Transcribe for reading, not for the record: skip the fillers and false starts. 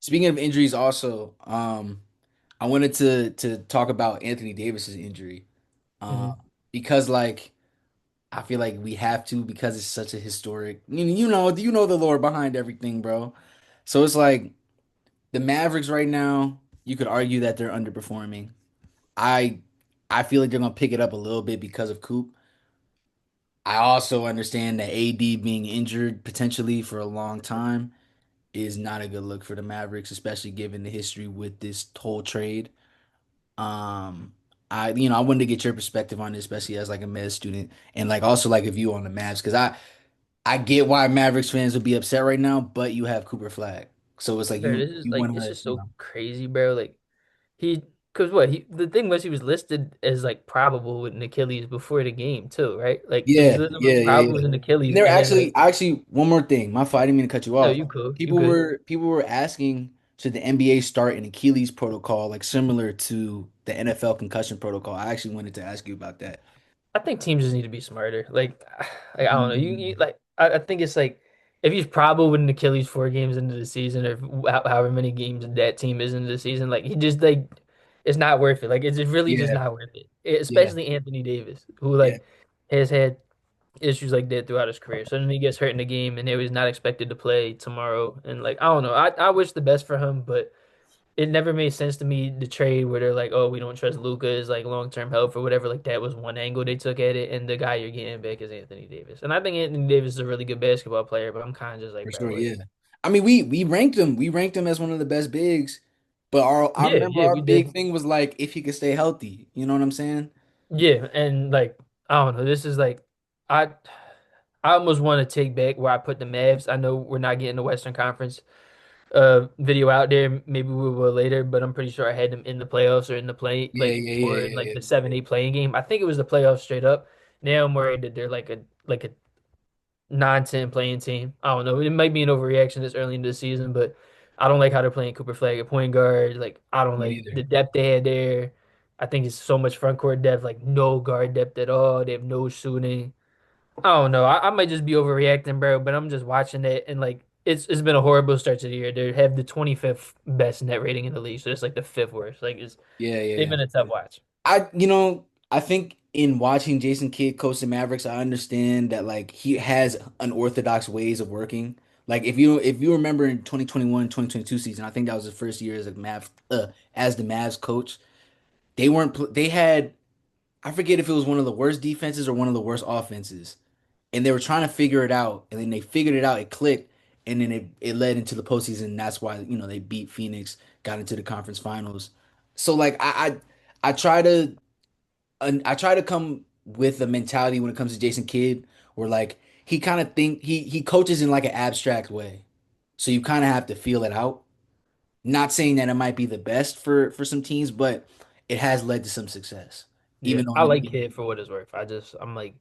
Speaking of injuries, also, I wanted to talk about Anthony Davis's injury, um, Hmm. because I feel like we have to because it's such a historic. You know the lore behind everything, bro. So it's like the Mavericks right now. You could argue that they're underperforming. I I feel like they're gonna pick it up a little bit because of Coop. I also understand that AD being injured potentially for a long time is not a good look for the Mavericks, especially given the history with this whole trade. Um, I wanted to get your perspective on this, especially as like a med student, and like also like a view on the Mavs, because I get why Mavericks fans would be upset right now, but you have Cooper Flag, so it's like Bro, you this is you like want this to is so crazy, bro. Like he, cause what he the thing was he was listed as like probable with an Achilles before the game too, right? Like he was yeah, listed yeah, with yeah, probable yeah. with an And Achilles, they're and then like actually one more thing. My fault, I didn't mean to cut you no, off. you cool, you People good. were people were asking should the NBA start an Achilles protocol like similar to the NFL concussion protocol. I actually wanted to ask you about that. I think teams just need to be smarter. Like I don't know. You Mhm. like I think it's like if he's probable with an Achilles 4 games into the season, or however many games that team is into the season, like he just like it's not worth it. Like it's just really just Yeah, not worth it. yeah, Especially Anthony Davis, who yeah, like has had issues like that throughout his career. So then he gets hurt in the game, and he was not expected to play tomorrow. And like I don't know. I wish the best for him, but it never made sense to me the trade where they're like, oh, we don't trust Luca's like long term health or whatever. Like that was one angle they took at it, and the guy you're getting back is Anthony Davis. And I think Anthony Davis is a really good basketball player, but I'm kind of just like, for bro, sure. like, Yeah. I mean, we ranked him. We ranked him as one of the best bigs. But I yeah, remember yeah, our we big did, thing was like if he could stay healthy. You know what I'm saying? yeah, and like I don't know, this is like, I I almost want to take back where I put the Mavs. I know we're not getting the Western Conference video out there. Maybe we will later, but I'm pretty sure I had them in the playoffs or in the play Yeah, like yeah, or yeah, in like yeah, the yeah. 7-8 playing game. I think it was the playoffs straight up. Now I'm worried that they're like a 9-10 playing team. I don't know. It might be an overreaction this early in the season, but I don't like how they're playing Cooper Flag at point guard. Like I don't Me like the neither. depth they had there. I think it's so much front court depth, like no guard depth at all. They have no shooting. I don't know. I might just be overreacting, bro, but I'm just watching it and like it's been a horrible start to the year. They have the 25th best net rating in the league, so it's like the fifth worst. Like Yeah, they've yeah. been a tough watch. I think in watching Jason Kidd coach the Mavericks, I understand that like he has unorthodox ways of working. Like if you remember in 2021, 2022 season, I think that was his first year as a as the Mavs coach. They had I forget if it was one of the worst defenses or one of the worst offenses. And they were trying to figure it out, and then they figured it out, it clicked, and then it led into the postseason, and that's why, they beat Phoenix, got into the conference finals. So like I try to I try to come with a mentality when it comes to Jason Kidd, where like he kind of think he coaches in like an abstract way. So you kind of have to feel it out. Not saying that it might be the best for some teams, but it has led to some success. Yeah, Even though I in the like beginning, Kid for what it's worth. I'm like,